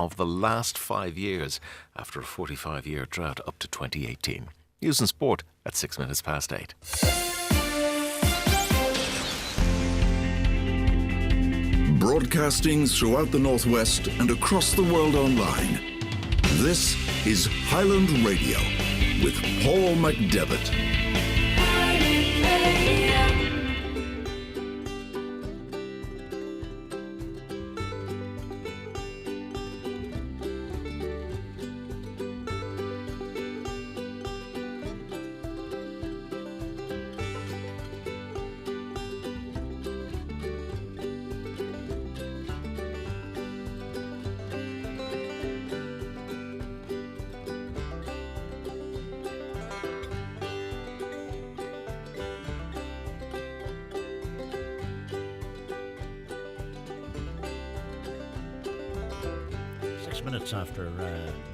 of the last 5 years after a 45-year drought up to 2018. News and sport at 6 minutes past 8. Broadcasting throughout the Northwest and across the world online. This is Highland Radio with Paul McDevitt. Minutes after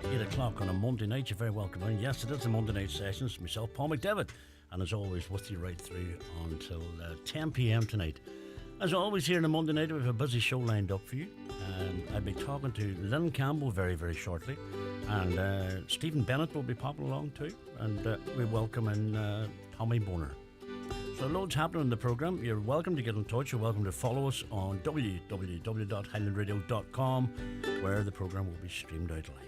8 o'clock on a Monday night. You're very welcome in. Yes, it is a Monday night session. It's myself, Paul McDevitt, and as always with you right through until 10 p.m. tonight. As always here on a Monday night, we have a busy show lined up for you. I'll be talking to Lynn Campbell very, very shortly, and Stephen Bennett will be popping along too, and we welcome in Tommy Boner. So loads happening in the programme. You're welcome to get in touch. You're welcome to follow us on www.highlandradio.com, where the programme will be streamed out live.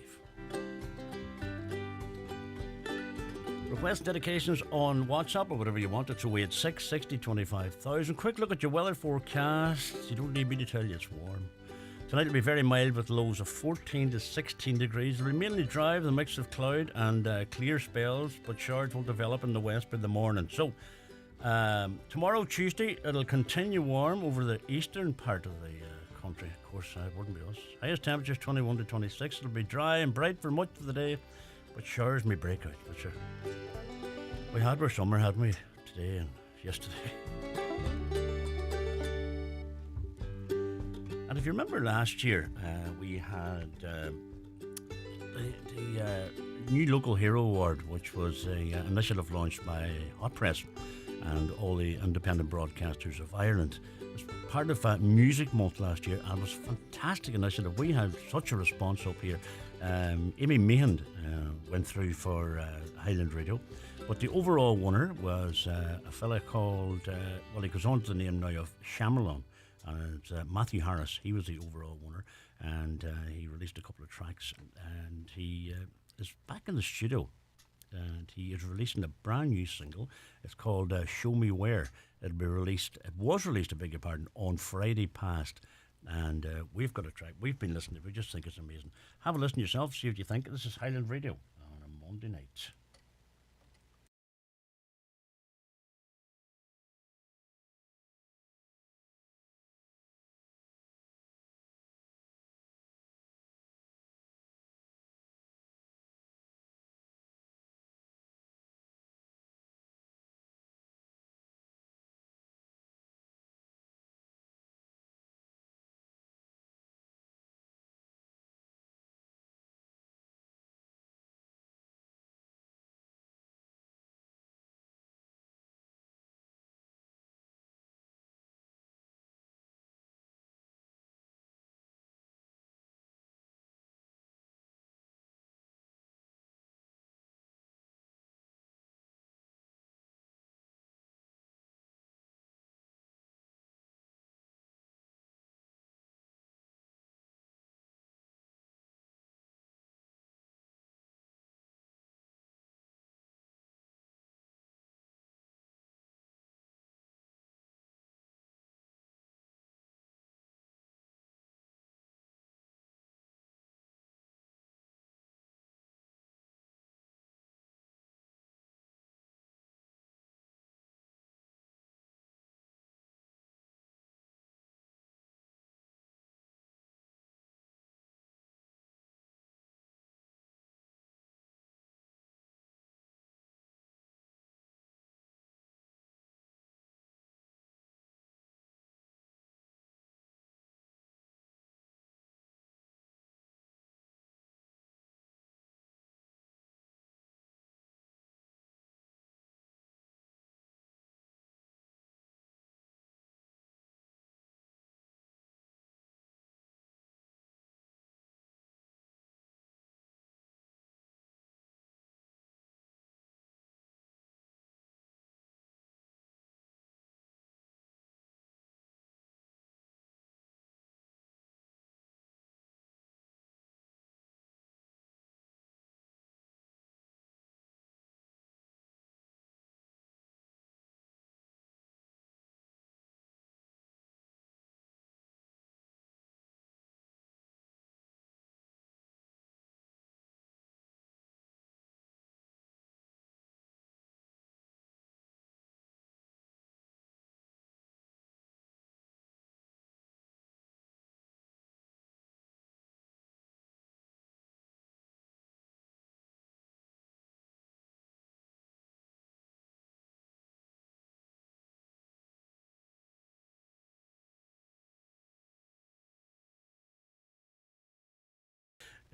Request dedications on WhatsApp or whatever you want. It's 086 60 25,000. Quick look at your weather forecast. You don't need me to tell you it's warm. Tonight will be very mild with lows of 14 to 16 degrees. It'll be mainly dry with a mix of cloud and clear spells, but showers will develop in the west by the morning. So, tomorrow, Tuesday, it'll continue warm over the eastern part of the country. Of course, it wouldn't be us. Highest temperatures 21 to 26. It'll be dry and bright for much of the day, but showers may break out. But sure, we had our summer, hadn't we? Today and yesterday. And if you remember last year, we had the new Local Hero Award, which was an initiative launched by Hot Press and all the independent broadcasters of Ireland. It was part of Music Month last year, and it was a fantastic initiative. We had such a response up here. Amy Meehan went through for Highland Radio, but the overall winner was a fella called, he goes on to the name now of Shyamalan, and it's Matthew Harris. He was the overall winner, and he released a couple of tracks, and he is back in the studio. And he is releasing a brand new single. It's called Show Me Where. It was released, I beg your pardon, on Friday past. And we've got a track. We've been listening to it. We just think it's amazing. Have a listen yourself, see what you think. This is Highland Radio on a Monday night.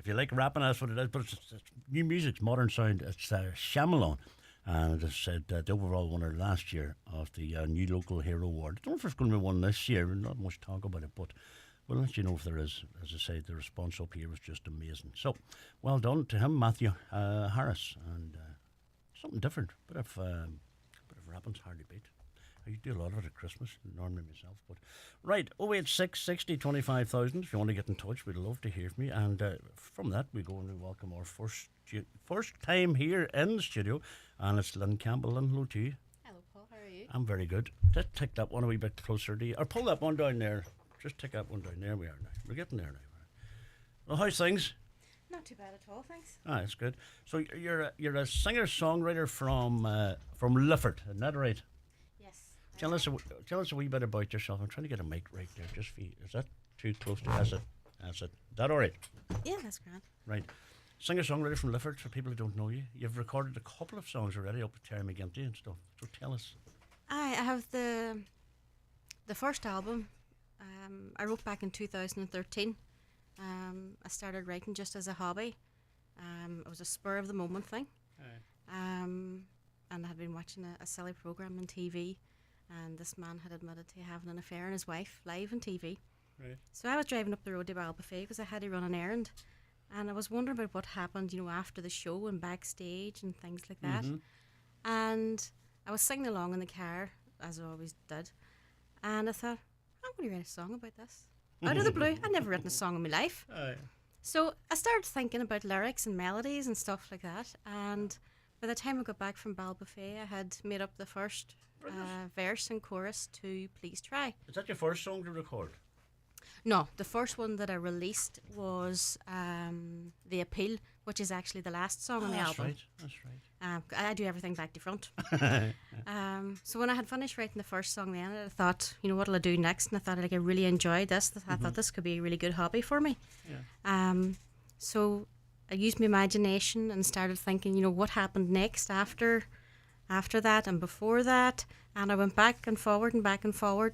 if you like rapping, that's what it is. But it's new music, it's modern sound. It's Shyamalan. And as I said, the overall winner last year of the new local hero award. I don't know if there's going to be one this year. Not much talk about it, but we'll let you know if there is. As I say, the response up here was just amazing. So, well done to him, Matthew Harris, and something different. Bit of rapping's hard to beat. I do a lot of it at Christmas, normally myself. But right, 086 60 25,000. If you want to get in touch, we'd love to hear from you. And from that, we go and we welcome our first time here in the studio, and it's Lynn Campbell. Lynn, hello to you. Hello, Paul. How are you? I'm very good. Just take that one a wee bit closer to you, or pull that one down there. Just take that one down. There we are now. We're getting there now. Well, how's things? Not too bad at all, thanks. Ah, that's good. So you're a singer songwriter from Lifford, isn't that right? Yes. Tell us a wee bit about yourself. I'm trying to get a mic right there. Just for you. Is that too close to? That's it. Is that all right? Yeah, that's grand. Right. Singer songwriter from Lifford. For people who don't know you, you've recorded a couple of songs already up with Terry McGinty and stuff. So tell us. I have the first album. I wrote back in 2013. I started writing just as a hobby. It was a spur of the moment thing. And I had been watching a silly program on TV, and this man had admitted to having an affair on his wife live on TV. Right. So I was driving up the road to Ballbuffet because I had to run an errand, and I was wondering about what happened, after the show and backstage and things like that. And I was singing along in the car, as I always did, and I thought, I'm going to write a song about this. Out of the blue. I'd never written a song in my life. So I started thinking about lyrics and melodies and stuff like that, and by the time I got back from Ballbuffet, I had made up the first verse and chorus to Please Try. Is that your first song to record? No, the first one that I released was The Appeal, which is actually the last song on the album. That's right. I do everything back to front. So when I had finished writing the first song then, I thought, what'll I do next? And I thought, I really enjoyed this. I thought this could be a really good hobby for me. Yeah. So I used my imagination and started thinking, what happened next after that and before that. And I went back and forward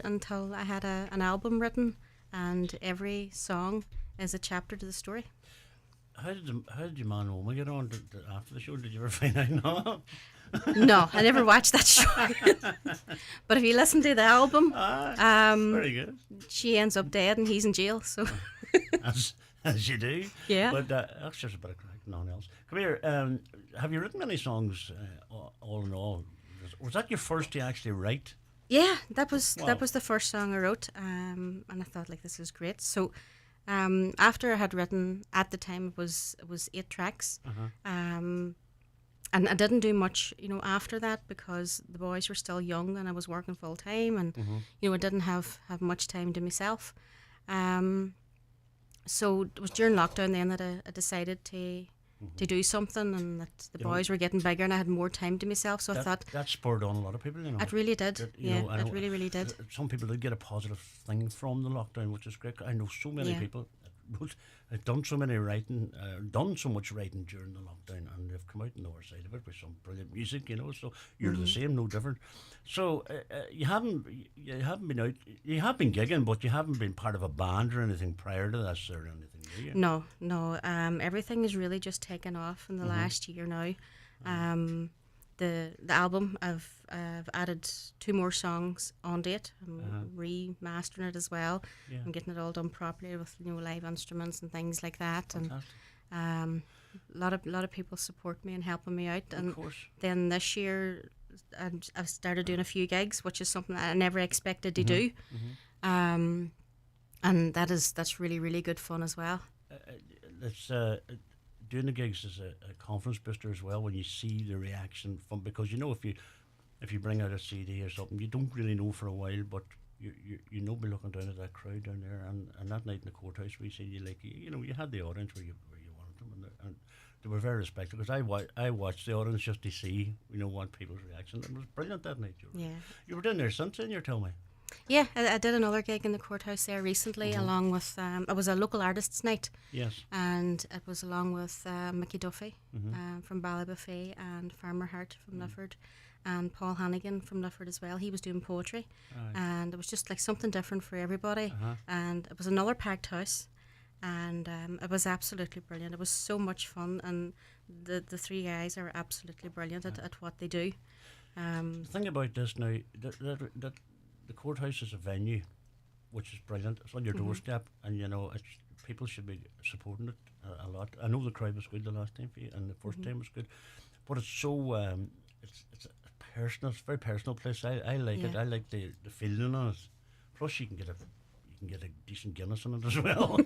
until I had an album written, and every song is a chapter to the story. How did your man Oma get on after the show? Did you ever find out? No. No, I never watched that show. But if you listen to the album, very good. She ends up dead and he's in jail. So as you do. Yeah. But that's just a bit of crack, nothing else. Come here. Have you written many songs? All in all, was that your first to actually write? Yeah, that was the first song I wrote, and I thought, this is great. So after I had written, at the time it was 8 tracks, and I didn't do much, after that, because the boys were still young and I was working full time, and I didn't have much time to myself. So it was during lockdown then that I decided to do something, and that the boys were getting bigger and I had more time to myself. So I thought that spurred on a lot of people. It really did. It really did. Some people did get a positive thing from the lockdown, which is great. I know so many people had done so much writing during the lockdown, and they've come out on the other side of it with some brilliant music. So you're the same, no different. So you haven't been out. You have been gigging, but you haven't been part of a band or anything prior to this or anything, do you? No. Everything has really just taken off in the last year now. The album, I've added 2 more songs onto it. I'm remastering it as well. Yeah. I'm getting it all done properly with live instruments and things like that. Fantastic. And a lot of people support me and helping me out. Of And course. then this year, I've started doing a few gigs, which is something that I never expected to do. And that's really, really good fun as well. Doing the gigs is a confidence booster as well when you see the reaction from, because if you bring out a CD or something, you don't really know for a while, but you be looking down at that crowd down there, and that night in the courthouse we seen you, you had the audience where you wanted them, and they were very respectful, because I watched the audience just to see what people's reaction. It was brilliant that night. You were down there since then, you're telling me. Yeah, I did another gig in the courthouse there recently, along with it was a local artists night. Yes. And it was along with Mickey Duffy from Ballybofey, and Farmer Hart from Lifford, and Paul Hannigan from Lifford as well. He was doing poetry, and it was just something different for everybody. And it was another packed house, and it was absolutely brilliant. It was so much fun, and the three guys are absolutely brilliant at what they do. The thing about this now, that the courthouse is a venue, which is brilliant. It's on your doorstep, and you know people should be supporting it a lot. I know the crowd was good the last time for you, and the first time was good, but it's so it's a personal, it's a very personal place. I like it. I like the feeling on it. Plus, you can get a decent Guinness in it as well.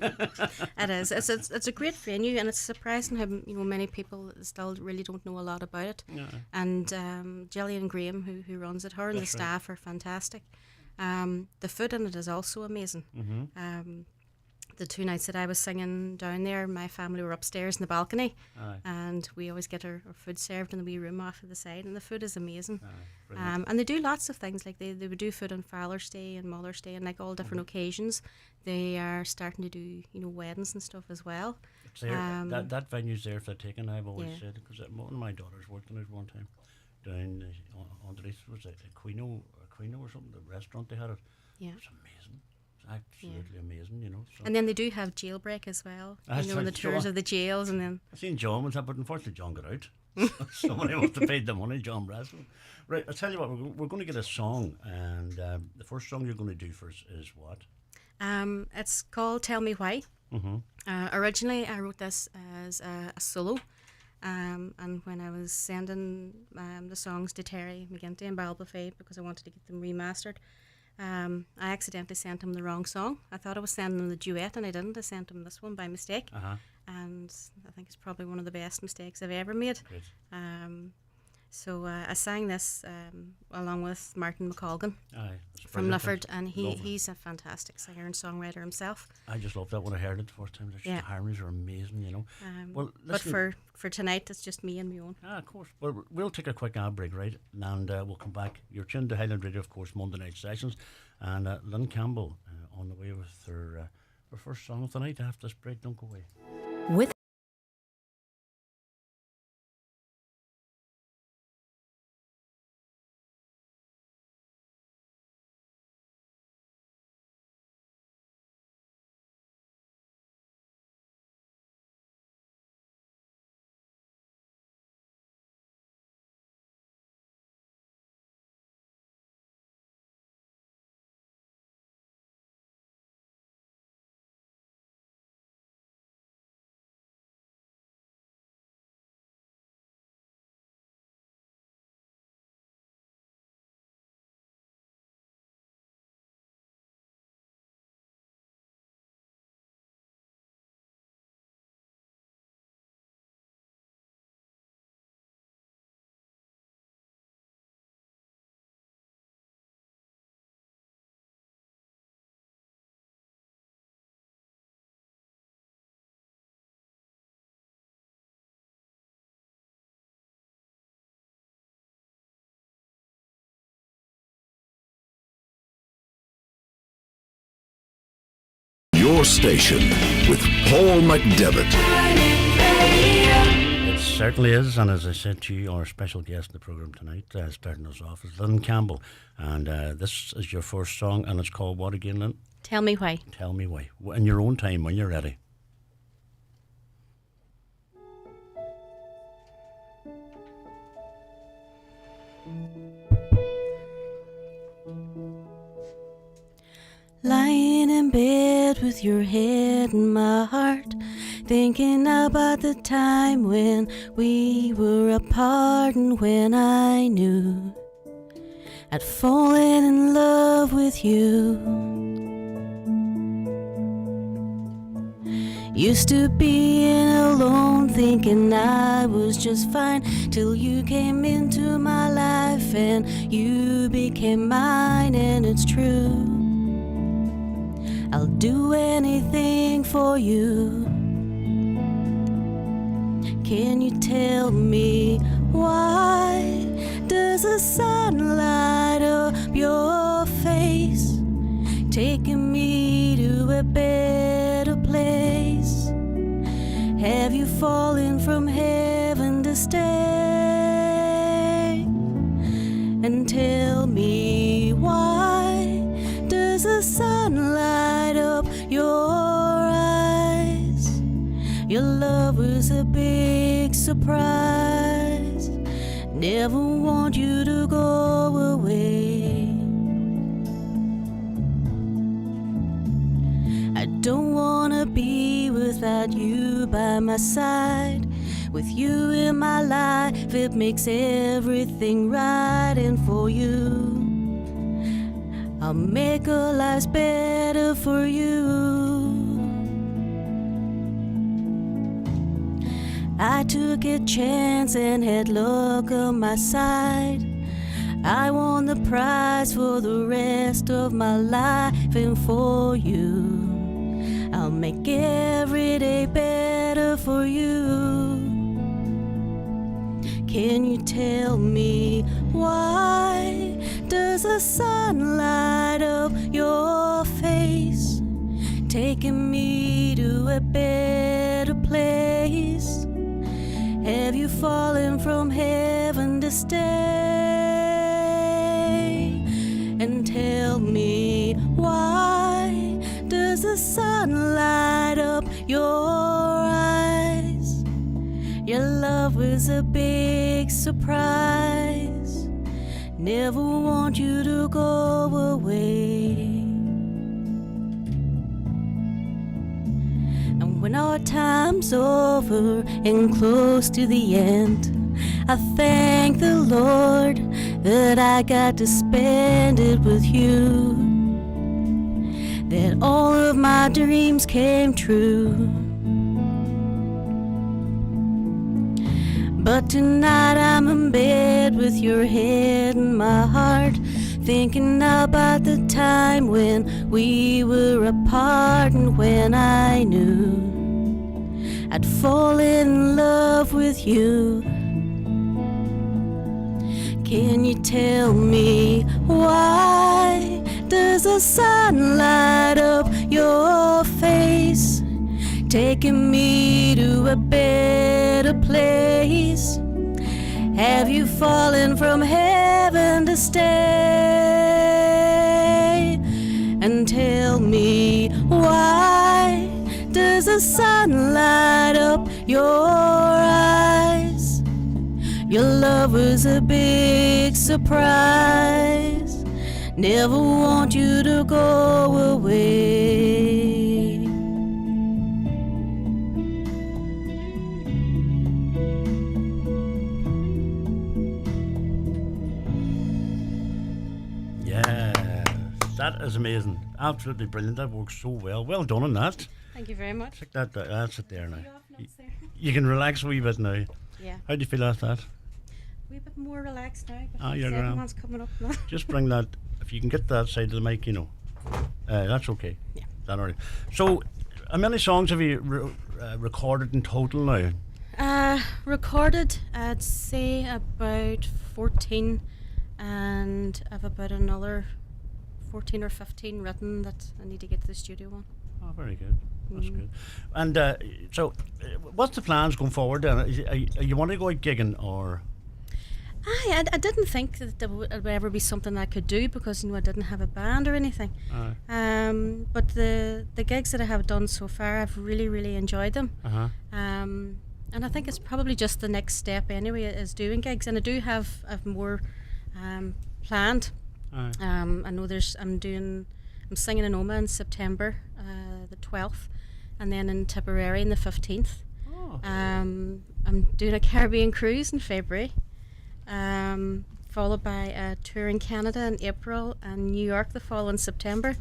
It is. It's a great venue, and it's surprising how many people still really don't know a lot about it. Yeah. And Gillian Graham, who runs it, her and That's the right. staff are fantastic. The food in it is also amazing. The 2 nights that I was singing down there, my family were upstairs in the balcony, Aye. and we always get our food served in the wee room off to the side, and the food is amazing. Brilliant. And they do lots of things, like they would do food on Father's Day and Mother's Day and like all different occasions. They are starting to do weddings and stuff as well. It's there, that venue's there for the taking. I've always Yeah. said, because one of my daughters worked in it one time down underneath, was it Aquino or something, the restaurant they had it. Yeah. It's amazing. It's absolutely amazing, you know. So And then they do have jailbreak as well, That's and the right, tours John. of the jails, and then I seen John was that, but unfortunately John got out. Somebody must have paid the money, John Braswell. Right, I'll tell you what, we're going to get a song, and the first song you're going to do for us is what? it's called Tell Me Why. Originally, I wrote this as a solo, and when I was sending the songs to Terry McGinty and Balbafay, because I wanted to get them remastered, I accidentally sent him the wrong song. I thought I was sending him the duet, and I didn't. I sent him this one by mistake, and I think it's probably one of the best mistakes I've ever made. Great. So I sang this along with Martin McColgan Aye, it's from brilliant. Lifford, and Love it. he's a fantastic singer and songwriter himself. I just loved that when I heard it the first time. The harmonies are amazing, you know. Well, But listen, for tonight, it's just me and my own. of course. Well, we'll take a quick ad break, right? And we'll come back. You're tuned to Highland Radio, of course, Monday night sessions. And Lynn Campbell on the way with her first song of the night after this break. Don't go away. With Your station with Paul McDevitt. It certainly is, and as I said to you, our special guest in the programme tonight, starting us off, is Lynn Campbell. And this is your first song, and it's called what again, Lynn? Tell Me Why. Tell Me Why. In your own time, when you're ready. Lying in bed with your head in my heart, thinking about the time when we were apart and when I knew I'd fallen in love with you. Used to being alone, thinking I was just fine, till you came into my life and you became mine, and it's true. I'll do anything for you. Can you tell me why does the sun light up your face, taking me to a better place? Have you fallen from heaven to stay? And tell me why does the sun light up your eyes? love was a big surprise. Never want you to go away. I don't wanna be without you by my side. With you in my life, it makes everything right. And for you, I'll make our lives better for you. I took a chance and had luck on my side. I won the prize for the rest of my life. And for you, I'll make every day better for you. Can you tell me why does the sun light up your face, taking me to a better place? Have you fallen from heaven to stay? And tell me why does the sun light up your eyes? Your love was a big surprise. Never want you to go away. And when our time's over and close to the end, I thank the Lord that I got to spend it with you, that all of my dreams came true. But tonight I'm in bed with your head in my heart, thinking about the time when we were apart and when I knew I'd fall in love with you. Can you tell me why does the sun light up your face, taking me to a better place? Have you fallen from heaven to stay? And tell me why does the sun light up your eyes? Your love was a big surprise. Never want you to go away. That is amazing. Absolutely brilliant. That works so well. Well done on that. Thank you very much. Stick that's it there now. You can relax a wee bit now. Yeah. How do you feel after that? A wee bit more relaxed now. You're Second grand. one's coming up now. Just bring that, if you can get that side of the mic, that's okay. Yeah. That all right. So, how many songs have you recorded in total now? Recorded, I'd say about 14, and I've about another 14 or 15 written that I need to get to the studio on. Oh, very good. That's good. And what's the plans going forward then? Are you want to go out gigging or? I didn't think that there would ever be something I could do because I didn't have a band or anything. But the gigs that I have done so far, I've really enjoyed them. And I think it's probably just the next step anyway, is doing gigs, and I do have more planned. I know I'm singing in Oma in September, the 12th, and then in Tipperary on the 15th. I'm doing a Caribbean cruise in February, followed by a tour in Canada in April and New York the following September.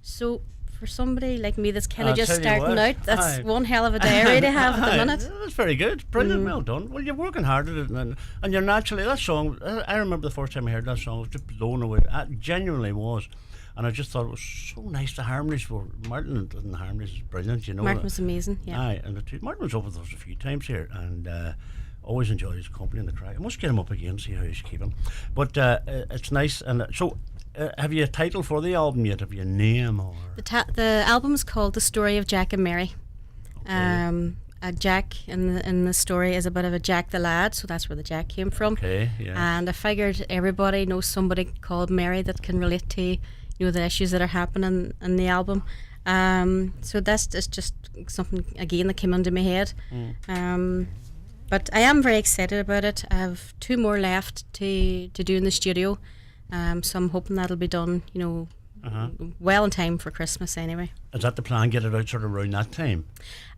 So for somebody like me that's kind of just starting out, that's one hell of a diary to have at the minute. That's very good. Brilliant. Well done. Well, you're working hard at it, and you're naturally, that song, I remember the first time I heard that song, I was just blown away. It genuinely was. And I just thought it was so nice. The harmonies were, Martin and the harmonies is brilliant, Martin was amazing, yeah. Aye, and Martin was over with us a few times here, and always enjoyed his company in the crack. I must get him up again, see how he's keeping. But it's nice. And so, have you a title for the album yet? Have you a name? Or? The album's called The Story of Jack and Mary. Okay. Jack in the story is a bit of a Jack the Lad, so that's where the Jack came from. Okay, yeah. And I figured everybody knows somebody called Mary that can relate to the issues that are happening in the album. So that's just something again that came into my head. But I am very excited about it. I have 2 more left to do in the studio. So I'm hoping that'll be done, well in time for Christmas anyway. Is that the plan? Get it out sort of around that time?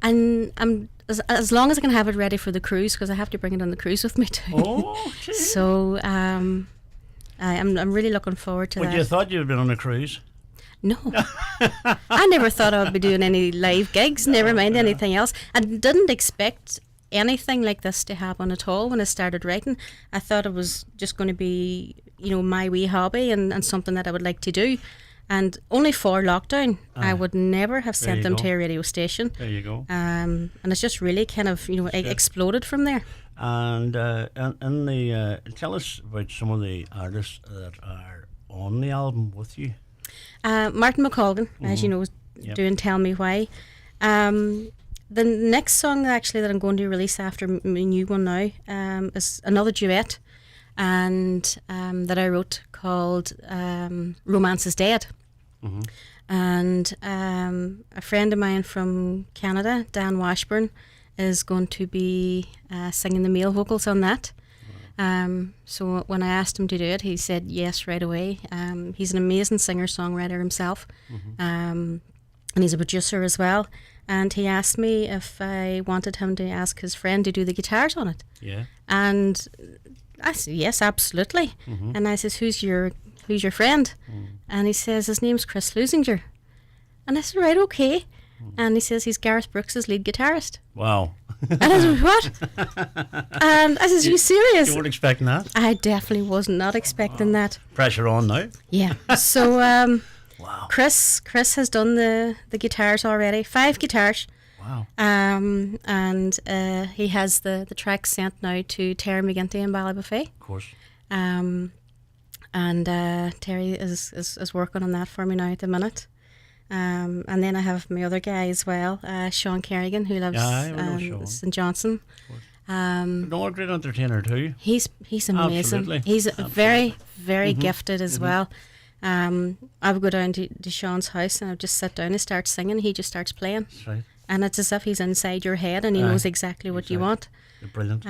And I'm as long as I can have it ready for the cruise, because I have to bring it on the cruise with me too. Oh, gee. So I'm really looking forward to Would that. you have thought you'd been on a cruise? No, I never thought I would be doing any live gigs. Never mind anything else. I didn't expect anything like this to happen at all when I started writing. I thought it was just going to be, my wee hobby and something that I would like to do. And only for lockdown, I would never have sent you them go. to a radio station. There you go. And it's just really kind of, exploded from there. And tell us about some of the artists that are on the album with you. Martin McColgan, as you know, is Yep. doing Tell Me Why. The next song actually that I'm going to release after my new one now is another duet, and that I wrote called Romance is Dead. And a friend of mine from Canada, Dan Washburn, is going to be singing the male vocals on that. So when I asked him to do it, he said yes right away. He's an amazing singer-songwriter himself, and he's a producer as well. And he asked me if I wanted him to ask his friend to do the guitars on it. Yeah. And I said yes, absolutely. And I says, who's your friend? And he says his name's Chris Lusinger. And I said, right, okay. And he says he's Gareth Brooks' lead guitarist. Wow. And I said, what? And I says, are you serious? You weren't expecting that? I definitely was not expecting that. Pressure on now. Yeah. So Wow. Chris has done the guitars already, 5 guitars. Wow. And he has the track sent now to Terry McGinty in Ballybofey. Of course. And Terry is working on that for me now at the minute. And then I have my other guy as well, Sean Kerrigan, who lives Aye, we know Sean. St Johnson. No, a great entertainer too. He's amazing. Absolutely. He's very, very gifted as well. I would go down to Sean's house and I would just sit down and start singing. He just starts playing. That's right. And it's as if he's inside your head and he Aye, knows exactly what you want. You're brilliant.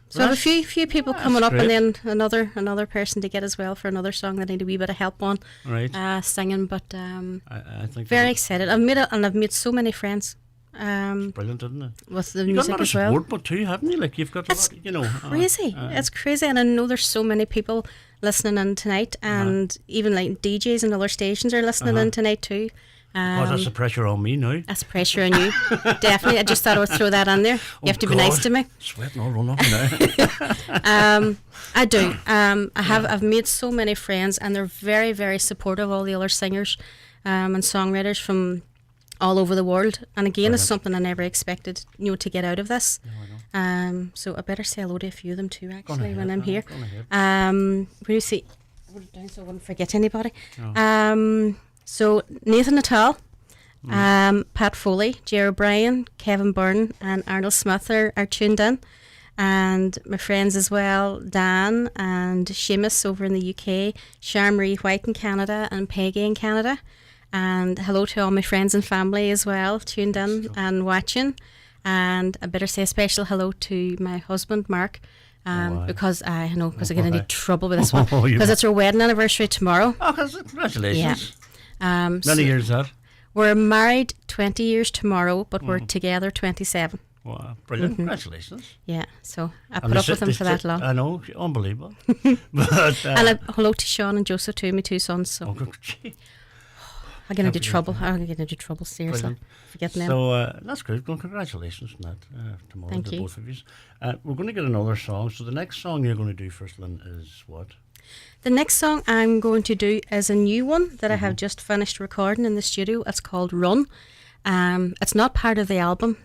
So I have a few people coming up, great. and then another person to get as well for another song that I need a wee bit of help on Right. singing. But I think very that's excited. I've made so many friends brilliant, isn't it? with the You've got a music lot of as well. support, but too, haven't you? Like you've got a It's lot, crazy. It's crazy, and I know there's so many people listening in tonight, and even like DJs and other stations are listening in tonight too. Oh, that's the pressure on me now. That's pressure on you. Definitely. I just thought I would throw that in there. You have to be nice to me. Sweating all run off now. I do. I've made so many friends, and they're very, very supportive. All the other singers and songwriters from all over the world. And again, it's something I never expected, to get out of this. So I better say hello to a few of them too, actually, when I'm here. Go ahead. Will you see? I wrote it down so I wouldn't forget anybody. So Nathan Natal, Pat Foley, Jerry O'Brien, Kevin Byrne, and Arnold Smith are tuned in. And my friends as well, Dan and Seamus over in the UK, Sharon Marie White in Canada, and Peggy in Canada. And hello to all my friends and family as well, tuned in and watching. And I better say a special hello to my husband, Mark. Because I get into trouble with this one. Oh, you Because it's our wedding anniversary tomorrow. Oh, congratulations. So Many years that. we're married 20 years tomorrow, but we're together 27. Wow, brilliant. Congratulations. Yeah, so I And put up with him for that long. I know, unbelievable. But, And hello to Sean and Joseph too, my 2 sons. So oh, good. Gee. I get into trouble. I get into trouble, seriously. Brilliant. Forgetting them. So that's great. Well, congratulations on that tomorrow Thank to you. both of you. We're going to get another song. So the next song you're going to do first, Lynn, is what? The next song I'm going to do is a new one that I have just finished recording in the studio. It's called Run. It's not part of the album.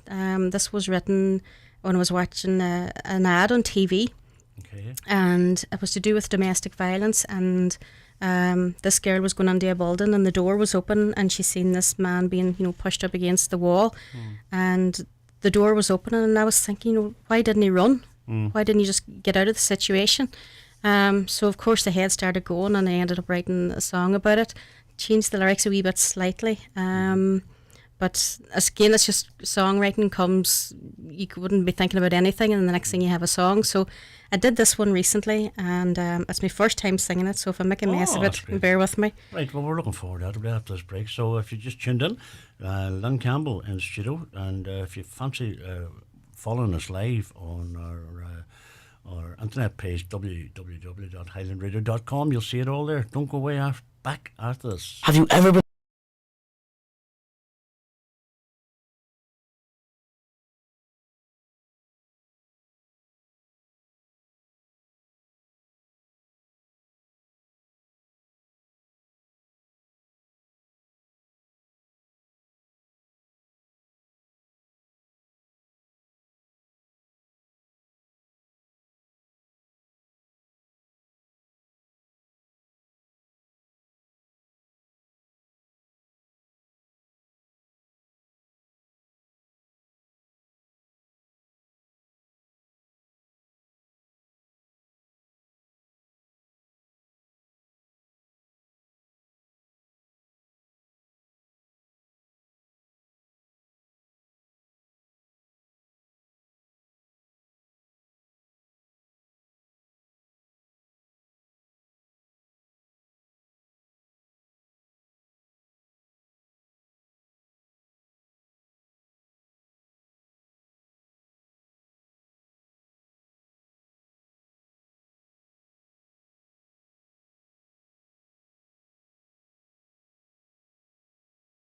This was written when I was watching an ad on TV, Okay. and it was to do with domestic violence. And this girl was going into a building, and the door was open, and she seen this man being, pushed up against the wall, and the door was open, and I was thinking, why didn't he run? Why didn't he just get out of the situation? So of course the head started going, and I ended up writing a song about it. changed the lyrics a wee bit slightly. But again, it's just songwriting comes, you wouldn't be thinking about anything, and the next thing you have a song. So I did this one recently, and it's my first time singing it, so if I make a mess of that's it, great. bear with me. Right, well, we're looking forward to that right after this break. So if you just tuned in, Lynn Campbell in studio, and if you fancy following us live on our internet page, www.highlandradio.com, you'll see it all there. Don't go away back after this. Have you ever been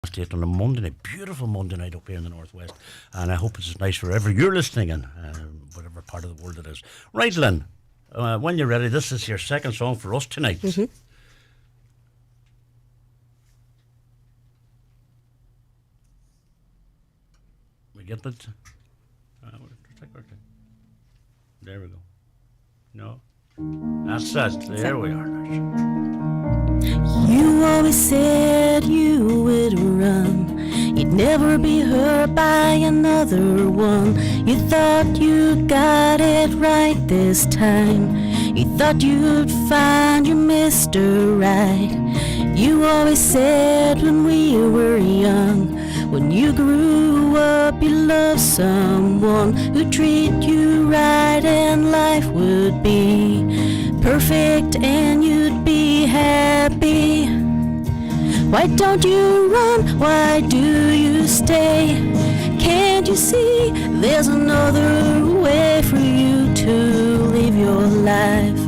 State on a Monday night, beautiful Monday night up here in the northwest, and I hope it's as nice wherever you're listening in, whatever part of the world it is. Right, Lynn, when you're ready, this is your second song for us tonight. Mm-hmm. We get that? There we go. No, that's it. There we are. You always said you would run, you'd never be hurt by another one. You thought you got it right this time, you thought you'd find your Mr. Right. You always said when we were young, when you grew up you loved someone who'd treat you right and life would be perfect and you'd be happy. Why don't you run? Why do you stay? Can't you see there's another way for you to live your life?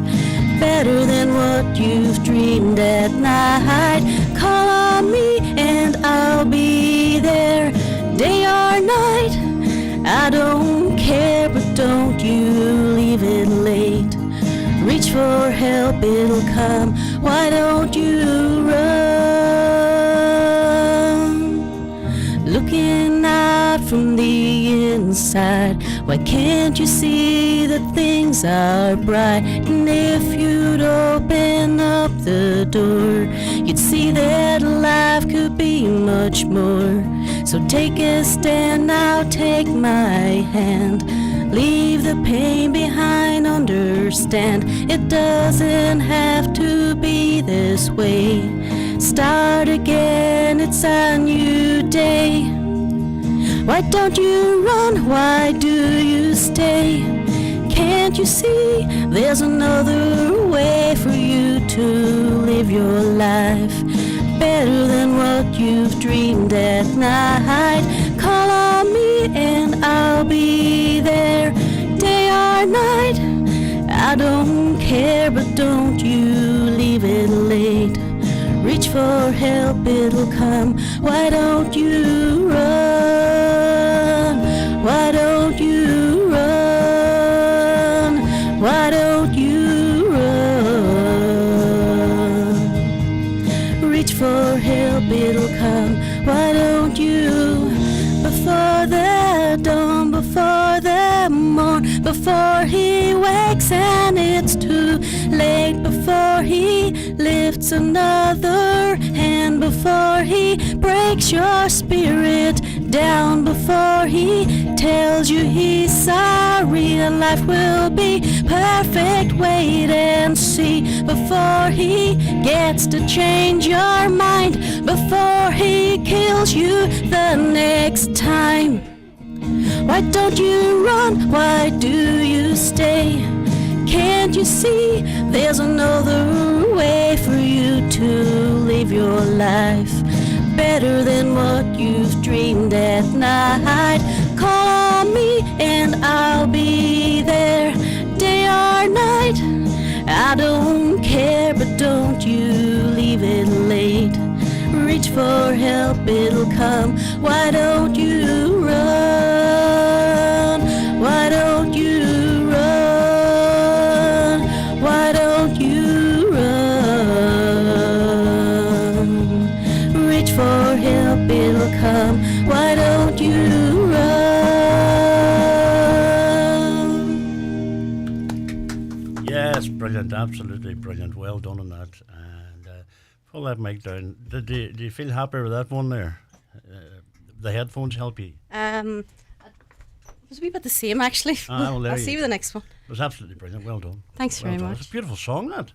Better than what you've dreamed at night. Call on me and I'll be there, day or night. I don't care, but don't you leave it late. Reach for help, it'll come. Why don't you run? Looking out from the inside, why can't you see that things are bright? And if you'd open up the door, you'd see that life could be much more. So take a stand now, take my hand. Leave the pain behind, understand it doesn't have to be this way. Start again, it's a new day. Why don't you run? Why do you stay? Can't you see there's another way for you to live your life? Better than what you've dreamed at night. Call on me and I'll be there, day or night. I don't care, but don't you leave it late. Reach for help, it'll come. Why don't you run? Why don't you run? Why don't you run? Reach for help, it'll come. Why don't you? Before the dawn, before the morn, before he wakes and it's too late, before he lifts another hand, before he breaks your spirit down, before he tells you he's sorry and life will be perfect. Wait and see before he gets to change your mind, before he kills you the next time. Why don't you run? Why do you stay? Can't you see there's another way for you to live your life better than what you've dreamed at night? Call me and I'll be there day or night. I don't care, but don't you leave it late. Reach for help, it'll come. Why don't you run? Why don't you run? Why don't you run? Reach for help, it'll come. Why don't you run? Yes, brilliant, absolutely brilliant. Well done on that. And pull that mic down. Do you feel happier with that one there? The headphones help you. It was a wee bit the same, actually. Well, there I'll you see you go. with the next one. It was absolutely brilliant. Well done. Thanks Well very done. much. It's a beautiful song, that.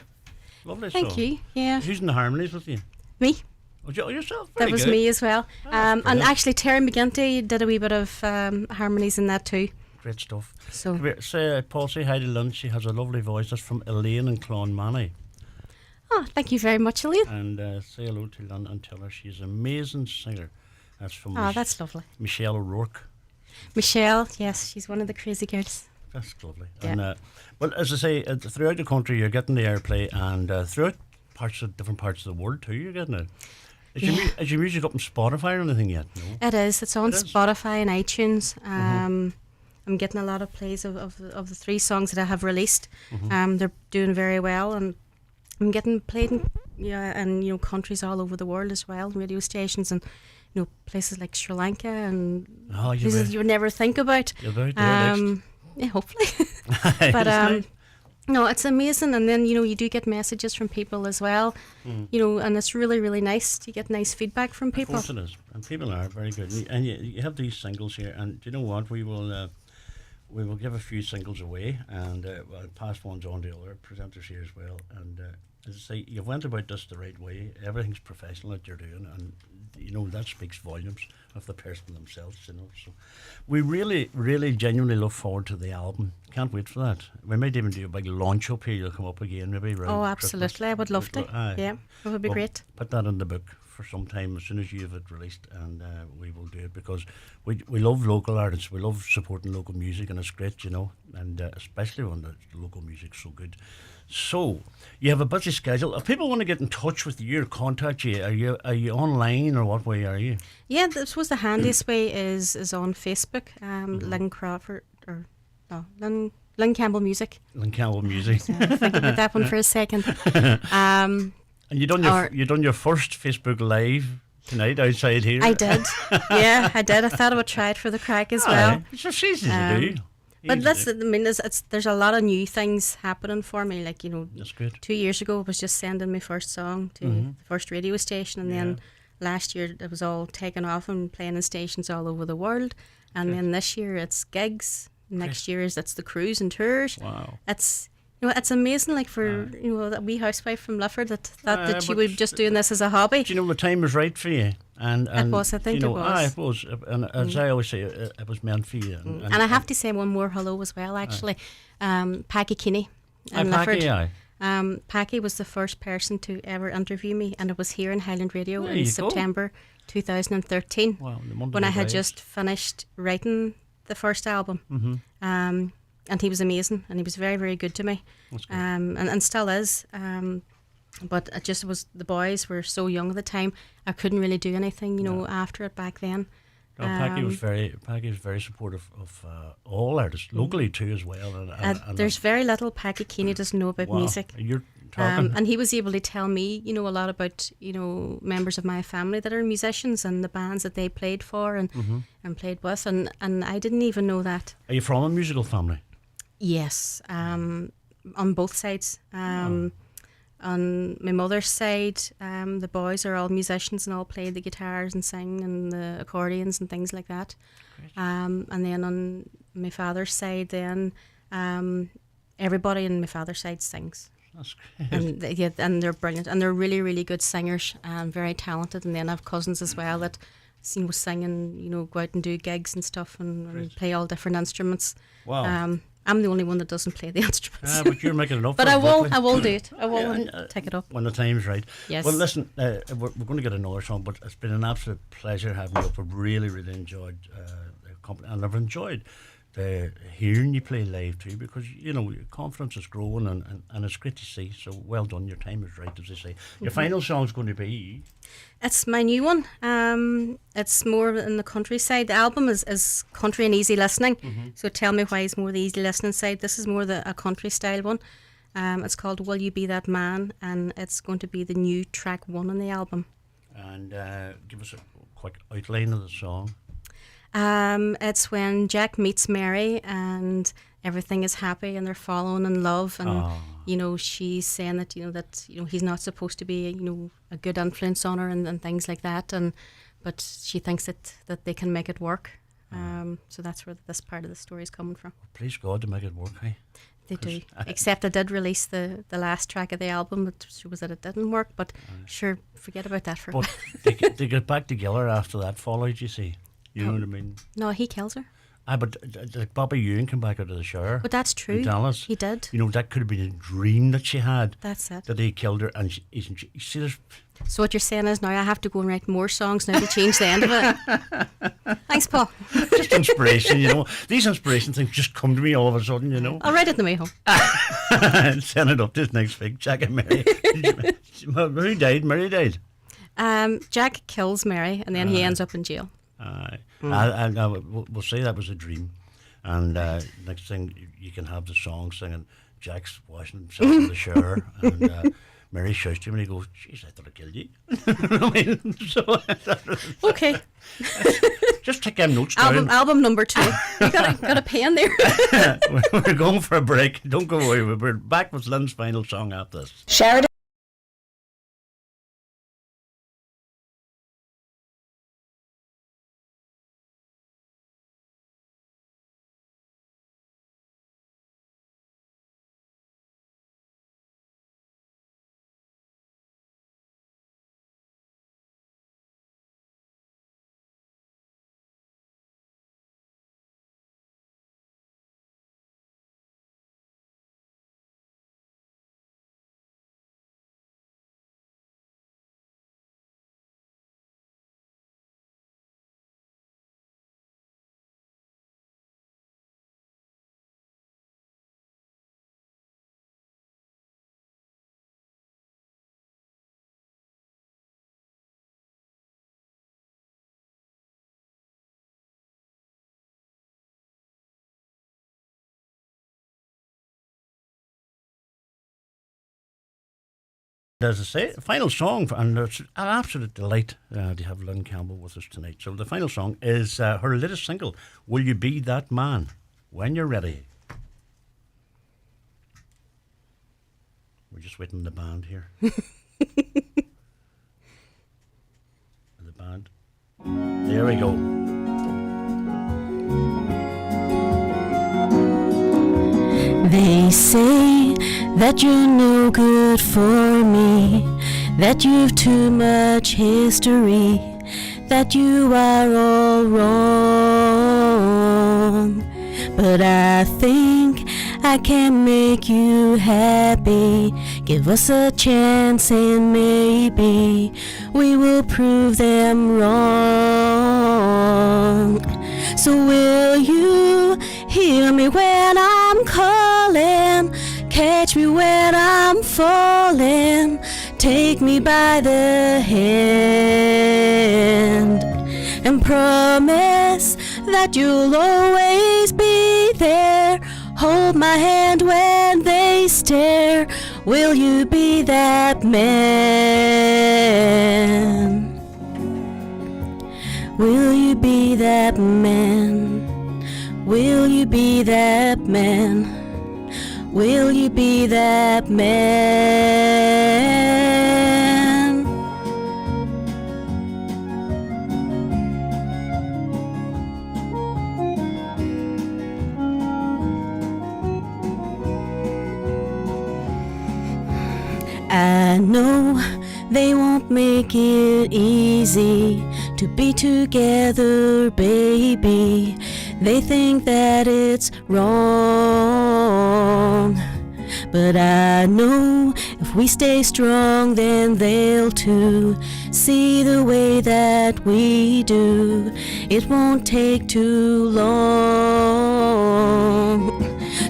Lovely song. Thank you. Yeah. Who's in the harmonies with you? Me. Oh, yourself? Very That was good. me as well. And brilliant. actually, Terry McGinty did a wee bit of harmonies in that too. Great stuff. So, Come here, Paul, say hi to Lynn. She has a lovely voice. That's from Elaine and Clonmany. thank you very much, Elaine. And say hello to Lynn and tell her she's an amazing singer. That's from Oh, that's lovely. Michelle O'Rourke. Michelle, yes, she's one of the crazy girls. That's lovely. Yeah. And well, as I say, throughout the country, you're getting the airplay, and throughout different parts of the world too, you're getting it. Is your music up on Spotify or anything yet? No. It is. It's on It is? Spotify and iTunes. I'm getting a lot of plays of the 3 songs that I have released. They're doing very well, and I'm getting played in countries all over the world as well, radio stations and places like Sri Lanka and Oh, you're places very, you would never think about. you're very there next. Yeah, hopefully. But no, it's amazing, and then you do get messages from people as well, and it's really, really nice. You get nice feedback from Of people. course it is, and people are very good. And you have these singles here, and do you know what? We will give a few singles away, and we'll pass ones on to other presenters here as well. And as I say, you've went about this the right way. Everything's professional that you're doing, and that speaks volumes of the person themselves. So we really, really, genuinely look forward to the album. Can't wait for that. We might even do a big launch up here. You'll come up again, maybe. Around Oh, Christmas. absolutely. I would love to. Aye. Yeah, it would be Well, great. Put that in the book for some time as soon as you have it released, and we will do it because we love local artists. We love supporting local music, and it's great, and especially when the local music's so good. So you have a busy schedule. If people want to get in touch with you or contact you, are you online or what way are you? Yeah, I suppose the handiest way is on Facebook. Lynn Crawford Lynn Campbell Music. Lynn Campbell Music. Think about that one for a second. And you done your first Facebook Live tonight outside here. I did. Yeah, I did. I thought I would try it for the crack as well. It's just easy to do. But Easy to do. there's a lot of new things happening for me. Like, That's good. 2 years ago I was just sending my first song to the first radio station, and then last year it was all taken off and playing in stations all over the world. And then this year it's gigs. Next year it's the cruise and tours. Wow. It's it's amazing. Like for that wee housewife from Lifford that thought that she but would just doing this as a hobby. Do you know the time was right for you? And It was, I think you know, it was. it was. And as I always say, it was meant for you. And I have to say one more hello as well, actually. Packy Kinney in Packy, Lifford. aye. Packy was the first person to ever interview me, and it was here in Highland Radio There in you go. September 2013 Wow, the Monday when I Night had Lives. just finished writing the first album. And he was amazing, and he was very, very good to me, That's good. and still is. But it just was, the boys were so young at the time, I couldn't really do anything, after it back then. No, Packy was very supportive of all artists, locally too as well. And There's very little Packy Keeney doesn't know about wow, music. You're talking. And he was able to tell me, a lot about, members of my family that are musicians and the bands that they played for and played with, and I didn't even know that. Are you from a musical family? Yes, on both sides. On my mother's side, the boys are all musicians and all play the guitars and sing and the accordions and things like that. And then on my father's side, then Everybody on my father's side sings. That's great. And and they're brilliant, and they're really, really good singers and very talented. And then I have cousins as well that sing and go out and do gigs and stuff and play all different instruments. Wow. I'm the only one that doesn't play the instruments. But you're making enough. But for I it, will luckily. do it. I will take it up. When the time's right. Yes. Well, listen, we're going to get another song, but it's been an absolute pleasure having you up. I've really, really enjoyed the company, and I've enjoyed hearing you play live too, because your confidence is growing, and it's great to see. So well done. Your time is right, as they say. Your final song's going to be. It's my new one. It's more in the countryside. The album is country and easy listening. So tell me why it's more the easy listening side. This is more a country style one. It's called Will You Be That Man, and it's going to be the new track 1 on the album. And give us a quick outline of the song. It's when Jack meets Mary and everything is happy and they're falling in love, and she's saying that he's not supposed to be a good influence on her and things like that, but she thinks that they can make it work. So that's where this part of the story is coming from. Please God to make it work, hey? They do. Except I did release the last track of the album, but was that it didn't work. But sure, forget about that for a But while. they get back together after that fallout, you see. You know what I mean? No, he kills her. But like Bobby Ewan came back out of the shower. But that's true. In Dallas. He did. That could have been a dream that she had. That's it. That he killed her, and you see, there's So what you're saying is now I have to go and write more songs now to change the end of it. Thanks, Paul. just inspiration, These inspiration things just come to me all of a sudden, I'll write it on the way home. Send it up this next week. Jack and Mary. Who died? Mary died. Jack kills Mary, and then he ends up in jail. We'll say that was a dream. And next thing, you can have the song singing, Jack's washing himself in the shower, and Mary shouts to him, and he goes, "Jeez, I thought I killed you." Okay. Just take them notes down. Album number 2. You got a pen there. We're going for a break. Don't go away. We're back with Lynn's final song after this. Sheridan. As I say, final song, and it's an absolute delight to have Lynn Campbell with us tonight. So the final song is her latest single, Will You Be That Man? When you're ready. We're just waiting on the band here. The band. There we go. They say that you're no good for me, that you've too much history, that you are all wrong. But I think I can make you happy. Give us a chance and maybe we will prove them wrong. So will you hear me when I'm calling? Catch me when I'm falling. Take me by the hand and promise that you'll always be there. Hold my hand when they stare. Will you be that man? Will you be that man? Will you be that man? Will you be that man? I know they won't make it easy to be together, baby. They think that it's wrong. But I know if we stay strong, then they'll too. See the way that we do, it won't take too long.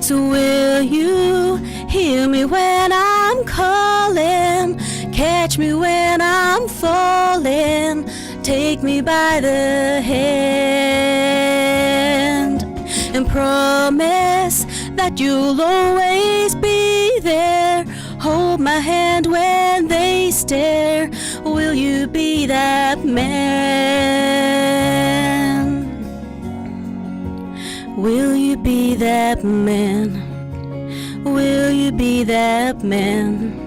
So will you hear me when I'm calling? Catch me when I'm falling. Take me by the hand and promise that you'll always be there. Hold my hand when they stare. Will you be that man? Will you be that man? Will you be that man?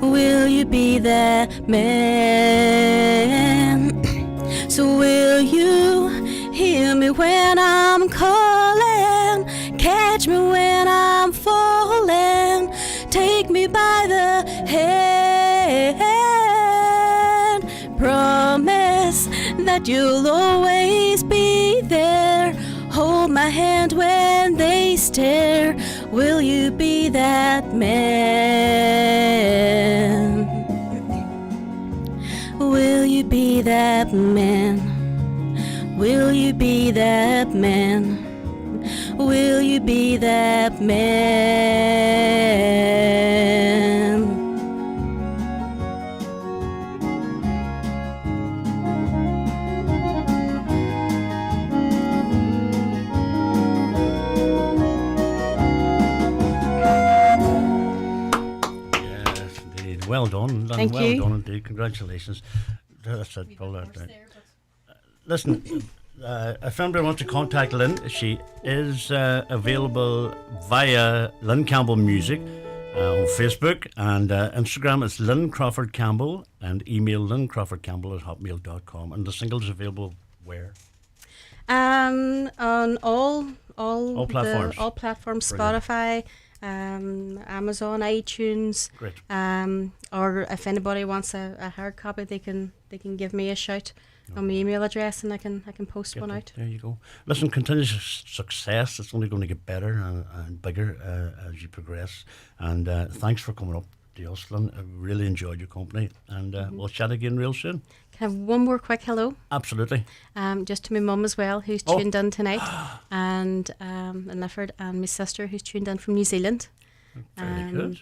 Will you be that man? So will you hear me when I'm calling? Catch me when I'm falling. Take me by the hand. Promise that you'll always be there. Hold my hand when they stare. Will you be that man? Will you be that man? Will you be that man? Will you be that man? Yes, indeed. Well done. Thank well you. done indeed. Congratulations. That's it. Pull that down. Listen, if anybody wants to contact Lynn, she is available via Lynn Campbell Music on Facebook, and Instagram is Lynn Crawford Campbell, and email lynncrawfordcampbell@hotmail.com. And the single is available where? On all platforms. all platforms, Brilliant. Spotify, Amazon, iTunes. Great. Or if anybody wants a hard copy, they can give me a shout on my email address, and I can post Get one them. out. There you go. Listen, continuous success. It's only going to get better and bigger as you progress. And thanks for coming up to us, Lynn. I really enjoyed your company, and we'll chat again real soon. Can I have one more quick hello? Absolutely. Just to my mum as well, who's Oh. tuned in tonight, and in Lifford, and my sister who's tuned in from New Zealand. Very good.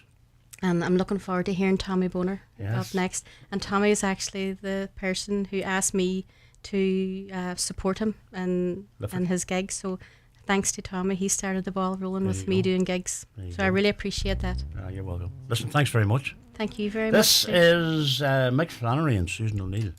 And I'm looking forward to hearing Tommy Boner Yes. up next. And Tommy is actually the person who asked me to support him in Lifford. his gigs. So thanks to Tommy, he started the ball rolling There with you me go. doing gigs. There you So I go. really appreciate that. You're welcome. Listen, thanks very much. Thank you very This much. is Mick Flannery and Susan O'Neill.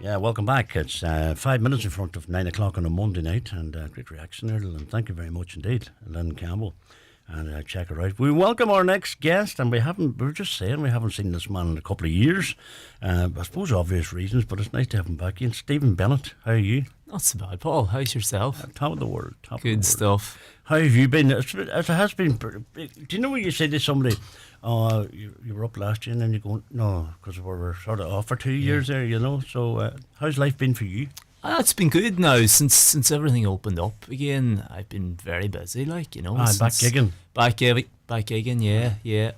Yeah, welcome back. It's 5 minutes in front of 9 o'clock on a Monday night, and great reaction there, and thank you very much indeed, Lynn Campbell. And check it out. We welcome our next guest, and we were just saying we haven't seen this man in a couple of years. I suppose obvious reasons, but it's nice to have him back in. Stephen Bennett, how are you? Not so bad, Paul. How's yourself? Top of the world. Good stuff. How have you been? It has been. Do you know when you say to somebody, "Oh, you were up last year," and then you go, "No," because we were sort of off for 2 years there, you know. So, how's life been for you? It's been good now since everything opened up again. I've been very busy, like, you know. Back gigging. Back gigging, yeah.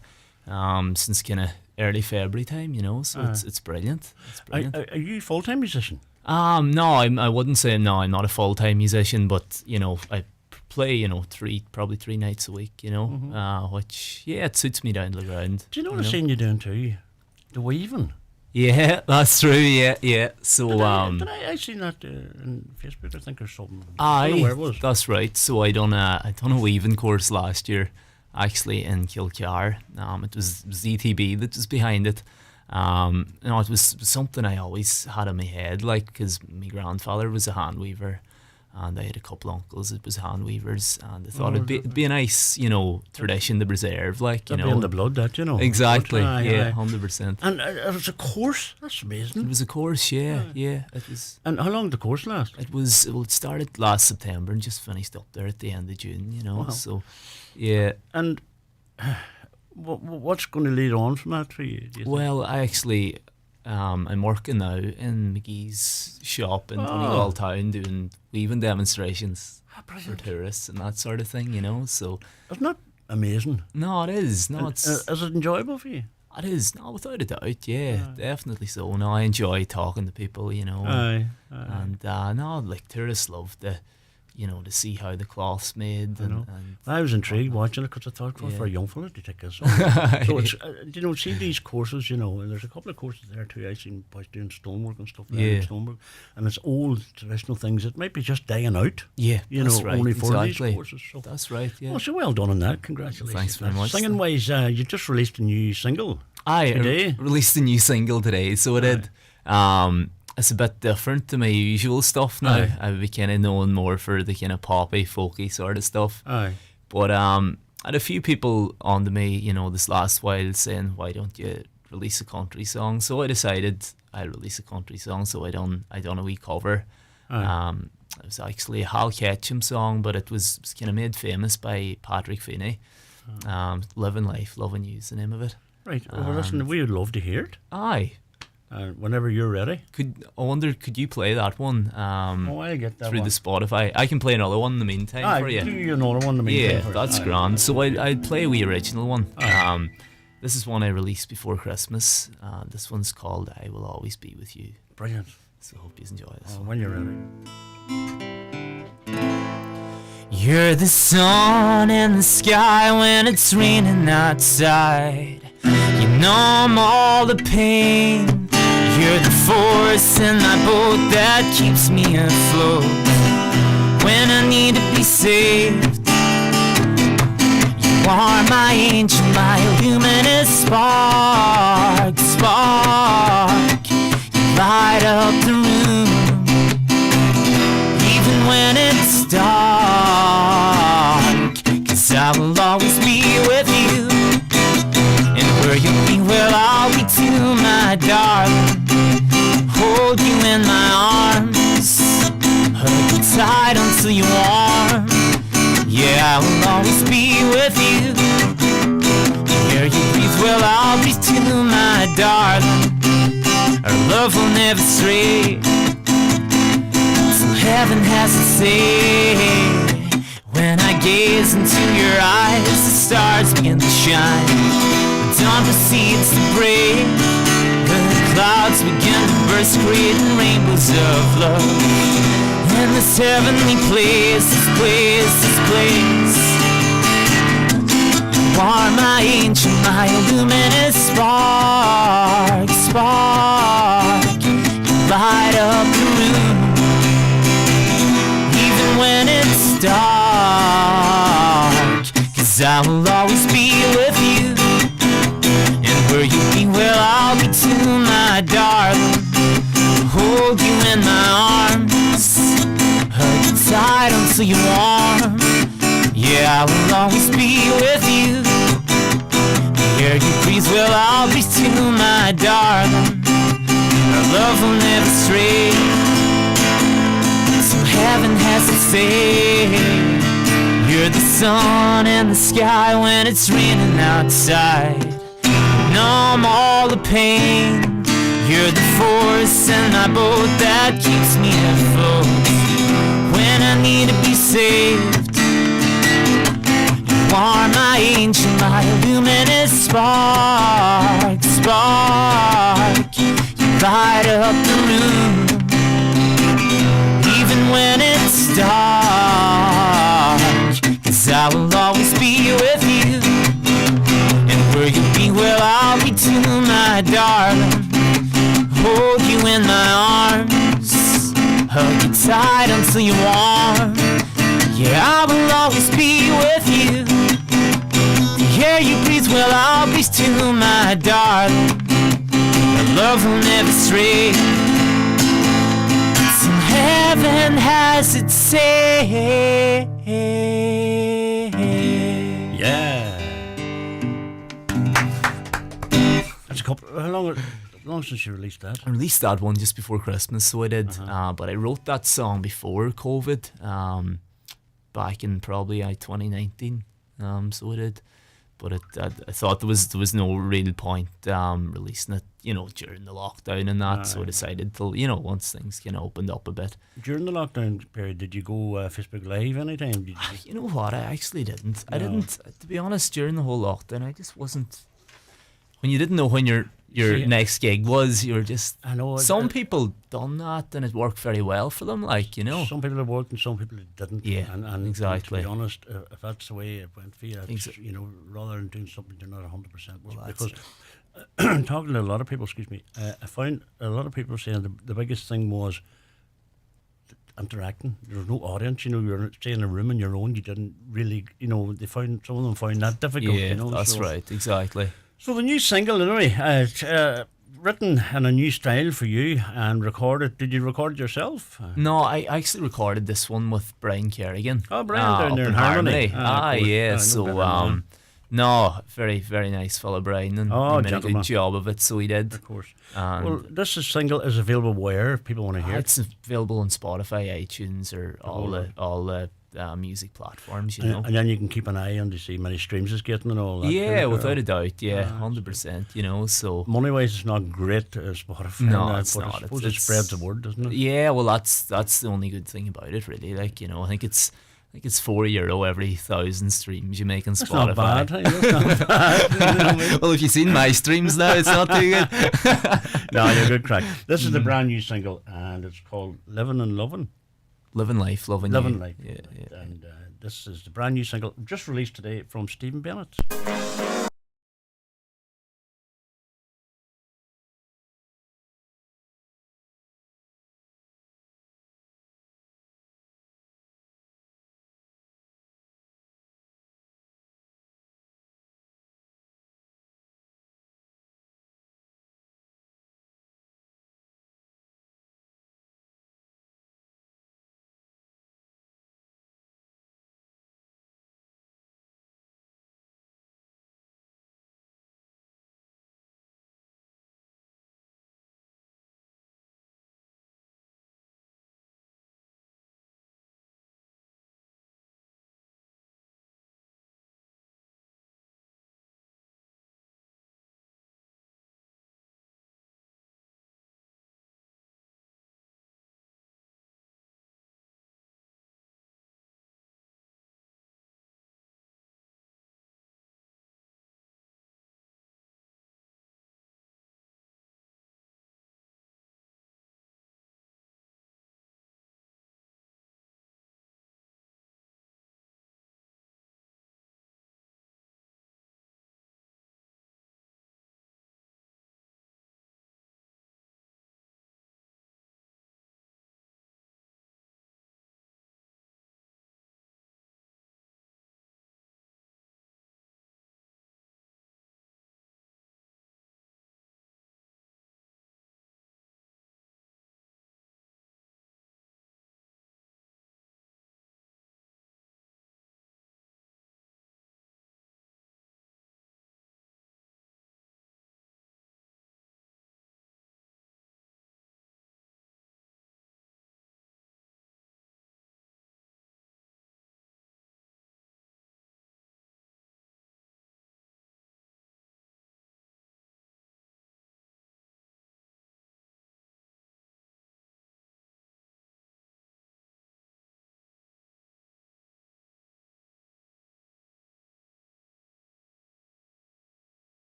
Since kind of early February time, you know. So it's brilliant. It's brilliant. Are you a full-time musician? No, I wouldn't say no. I'm not a full-time musician, but you know, I play, you know, probably three nights a week, you know, which it suits me down to the ground. Do you know what I've seen you doing too? The weaving. Yeah, that's true. Yeah. So did I seen that on Facebook? I think or something. I don't know where it was. That's right. So I done a weaving course last year, actually in Kilcar. It was ZTB that was behind it. You know, it was something I always had in my head, like, because my grandfather was a hand weaver, and I had a couple uncles that was hand weavers, and I thought it'd be a nice, you know, tradition to preserve, like, you That'd know. be in the blood, that, you know. Exactly, But, yeah, 100%. And it was a course. That's amazing. It was a course, yeah. It was. And how long did the course last? It started last September and just finished up there at the end of June, you know. Wow. So, yeah. And what's going to lead on from that for you? Do you well, I actually, I'm working now in McGee's shop in Donegal Town doing weaving demonstrations for tourists and that sort of thing, you know. So isn't that amazing? No, it is. No, it's. Is it enjoyable for you? It is. No, without a doubt. Yeah, definitely so. No, I enjoy talking to people, you know. And no, like tourists love to see how the cloth's made. And I was intrigued watching it because I thought, for a young fella to take this on. So it's, you know, see these courses, you know, and there's a couple of courses there too. I've seen boys doing stonework and stuff like that in stonework, and it's old traditional things that might be just dying out. Yeah, you know, right, only for these courses. So. That's right. Yeah. Well, so well done on that. Congratulations. Thanks very much. Singing wise, you just released a new single. Today. Released a new single today, so it did. It's a bit different to my usual stuff now. I would be kind of known more for the kind of poppy, folky sort of stuff. But I had a few people on to me, you know, this last while saying, why don't you release a country song? So I decided I'll release a country song. So I done a wee cover. It was actually a Hal Ketchum song, but it was kind of made famous by Patrick Feeney. Living Life, Loving You is the name of it. Right. Well, listen, we would love to hear it. Aye. Whenever you're ready. Could you play that one? I get that through the Spotify. I can play another one in the meantime for you. Do another one in the meantime. Yeah, that's grand. So I'd play a wee original one. This is one I released before Christmas. This one's called I Will Always Be With You. Brilliant. So hope you enjoy this. When you're ready. You're the sun in the sky when it's raining outside. You numb all the pain. You're the force in my boat that keeps me afloat when I need to be saved. You are my angel, my luminous spark. You light up the room, even when it's dark. 'Cause I will always be with you, and where you'll be, well, I'll be too, my darling. Hold you in my arms, hug you tight until you're warm. Yeah, I will always be with you. Hear you breathe, well, I'll be too, my darling. Our love will never stray till heaven has to say. When I gaze into your eyes, the stars begin to shine. The dawn proceeds to break. The clouds begin to burst, creating rainbows of love. In this heavenly place, this place. You are my angel, my luminous spark. You light up the room, even when it's dark. 'Cause I will always be with you, and where you be, well, I'll be too, my darling. Hold hold you in my arms, hug you tight until you're warm. Yeah, I will always be with you. The air you breathe will always too, my darling. Our love will never stray. So heaven has to say, you're the sun and the sky when it's raining outside. Numb all the pain. You're the force in my boat that keeps me afloat when I need to be saved. You are my angel, my luminous spark, spark. You light up the room, even when it's dark. 'Cause I will always be with you, and where you'll be, well, I'll be too, my darling. Hold you in my arms, hug you tight until you're warm. Yeah, I will always be with you. The air you breathe will always too, my darling. Our love will never stray. So heaven has its say. Yeah. That's a couple. How long since you released that? I released that one just before Christmas, so I did. But I wrote that song before COVID, back in probably 2019. So I did. But I thought there was no real point releasing it, during the lockdown and that. So I decided to, once things kind of opened up a bit. During the lockdown period, did you go Facebook Live anytime? Did you You know what? I actually didn't. I didn't. To be honest, during the whole lockdown, I just wasn't. When you didn't know when your next gig was, you were just. I know. Some people done that and it worked very well for them, Some people have worked and some people didn't. Yeah, and exactly. To be honest, if that's the way it went for you, rather than doing something you're not 100% with, because talking to a lot of people, I found a lot of people saying the biggest thing was interacting. There was no audience. You're staying in a room on your own. You didn't really, some of them found that difficult. Yeah, that's right, exactly. So the new single, anyway, written in a new style for you and recorded. Did you record it yourself? No, I actually recorded this one with Brian Kerrigan. Oh, Brian down there in Harmony. Yeah. So, no, very, very nice fellow Brian, and he made a good job of it. So he did. Of course. And well, this single is available where if people want to hear it. It's available on Spotify, iTunes, or all the music platforms. And then you can keep an eye on to see how many streams it's getting and all that. Yeah, without a doubt. Yeah, 100%. So money wise, it's not great Spotify. No, it's but not. I suppose it spreads the word, doesn't it? Yeah, well, that's the only good thing about it, really. I think it's €4 every 1,000 streams you make on Spotify. That's not bad. That's not bad. Well, if you've seen my streams now, it's not too good. No, you're good crack. This is the brand new single, and it's called Living and Loving. Living life, loving Living you. life. Yeah. And this is the brand new single just released today from Stephen Bennett.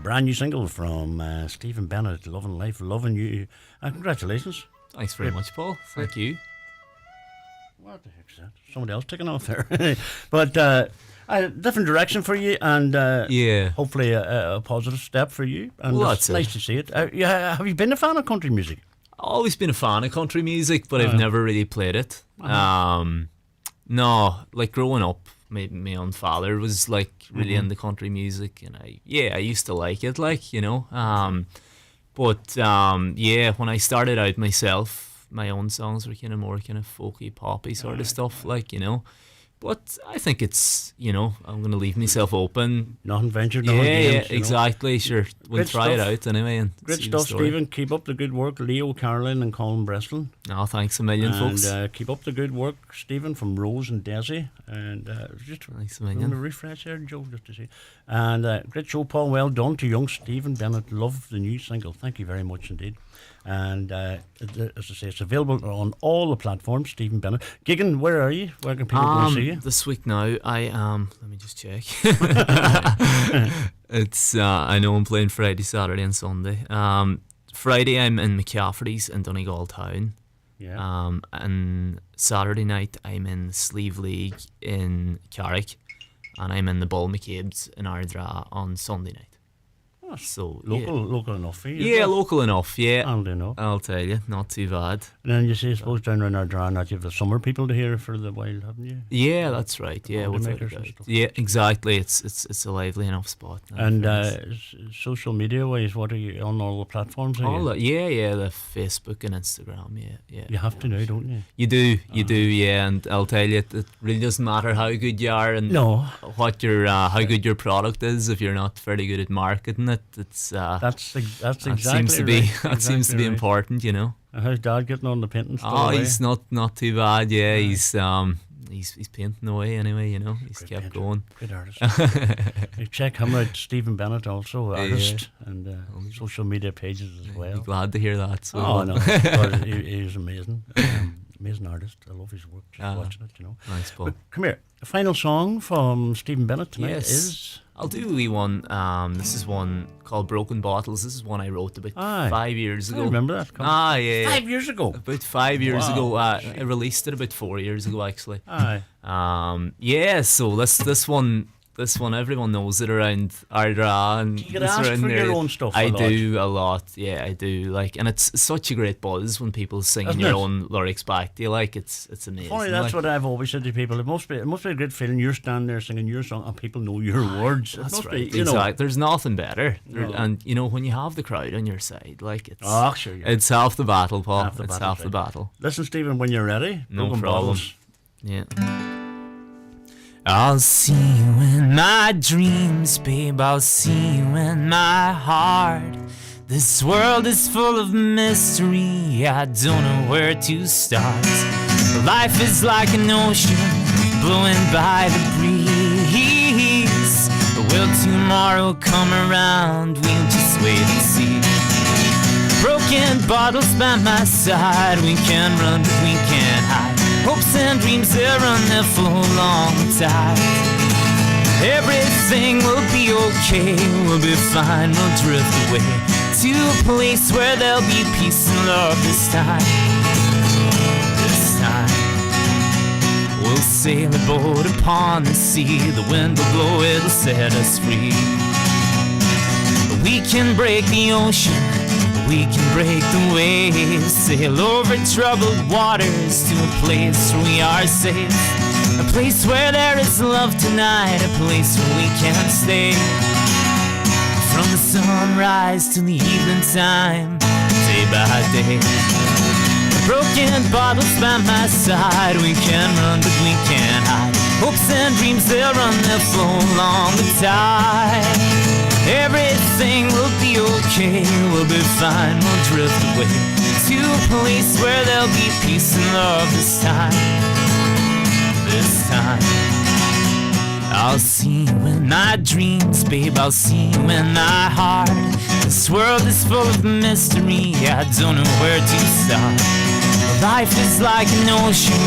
brand new single from Stephen Bennett, Loving Life, Loving You. Congratulations. Thanks very much, Paul. Thank you. What the heck's that? Somebody else taking off there. But a different direction for you, and hopefully a positive step for you. And Well, it's that's nice to see it. Have you been a fan of country music? Always been a fan of country music, but I've never really played it. No, like growing up, my own father was like really into country music, and I used to like it, like, you know. But when I started out myself, my own songs were kind of more kind of folky, poppy sort of stuff, like, you know. But I think it's, you know, I'm going to leave myself open. Nothing ventured, nothing gained, exactly. Sure, we'll Great try stuff. it out anyway. And Great see the stuff, story. Stephen. Keep up the good work, Leo, Caroline, and Colin Breslin. No, thanks a million, And folks. keep up the good work, Stephen, from Rose and Desi. And just Thanks a I'm going to million. refresh there, Joe, just to see. And great show, Paul. Well done to young Stephen Bennett. Love the new single. Thank you very much indeed. And as I say, it's available on all the platforms. Stephen Bennett. Gigging, where are you? Where can people go and see you? This week now, I am. Let me just check. It's. I know I'm playing Friday, Saturday, and Sunday. Friday I'm in McCafferty's in Donegal Town. Yeah. And Saturday night I'm in the Sleeve League in Carrick, and I'm in the Bull McCabe's in Ardra on Sunday night. So Local enough for you. yeah, local enough. Yeah, And enough. I'll tell you, not too bad. And then you see, I suppose, down around our draw, that you have the summer people to hear for the while, haven't you? Yeah, that's right. Yeah, Holiday without a makers and doubt. stuff. Yeah, exactly. It's a lively enough spot. now, And friends. social media wise, what are you on all the platforms? Are All you? that, yeah, the Facebook and Instagram, yeah. You have to now, don't you? You do, yeah, and I'll tell you, it really doesn't matter how good you are and No. what your how good your product is if you're not very good at marketing it. It's That's exactly that seems to be right. that seems to Exactly be right. important, you know. And how's Dad getting on the painting stuff? Oh, he's not too bad. Yeah, he's painting away anyway. You know, he's Great kept painter. going. Good artist. You check him out, Stephen Bennett, also artist, and social media pages as Be well. glad to hear that. So. Oh no, God, he's amazing, amazing artist. I love his work. Just watching it, you know. Nice, Paul. But come here. The final song from Stephen Bennett tonight Yes. is. I'll do a wee one. This is one called Broken Bottles. This is one I wrote about Aye. 5 years ago. I remember that. Come Ah, yeah. 5 years ago. About 5 years Wow. ago. I released it about 4 years ago, actually. Aye. Yeah. So this one, everyone knows it around Ardra and You get this asked around for there. your own stuff a I lot. do a lot. Yeah, I do. Like, and it's such a great buzz when people singing Isn't your it? own lyrics back to you. Like, it's amazing. Funny, that's like, what I've always said to people. It must be a great feeling. You're standing there singing your song, and people know your words. It That's must right. be, you know. Exactly. There's nothing better. No. And you know, when you have the crowd on your side, like it's Oh, sure, yeah. it's half the battle, Paul. Half the it's battle, half the right. battle. Listen, Stephen, when you're ready. No Broken problem. Bottles. Yeah. I'll see you in my dreams, babe. I'll see you in my heart. This world is full of mystery. I don't know where to start. Life is like an ocean blowing by the breeze. Will tomorrow come around? We'll just wait and see. Broken bottles by my side. We can run, but we can't hide. Hopes and dreams, they run their full long tide. Everything will be okay. We'll be fine. We'll drift away to a place where there'll be peace and love this time. This time. We'll sail a boat upon the sea. The wind will blow, it'll set us free. We can break the ocean, we can break the waves. Sail over troubled waters to a place where we are safe. A place where there is love tonight, a place where we can stay. From the sunrise to the evening time, day by day. Broken bottles by my side. We can run, but we can't hide. Hopes and dreams, they'll run their flow along the tide. Everything will be okay. We'll be fine. We'll drift away to a place where there'll be peace and love this time. This time. I'll see you in my dreams, babe. I'll see you in my heart. This world is full of mystery. I don't know where to start. Life is like an ocean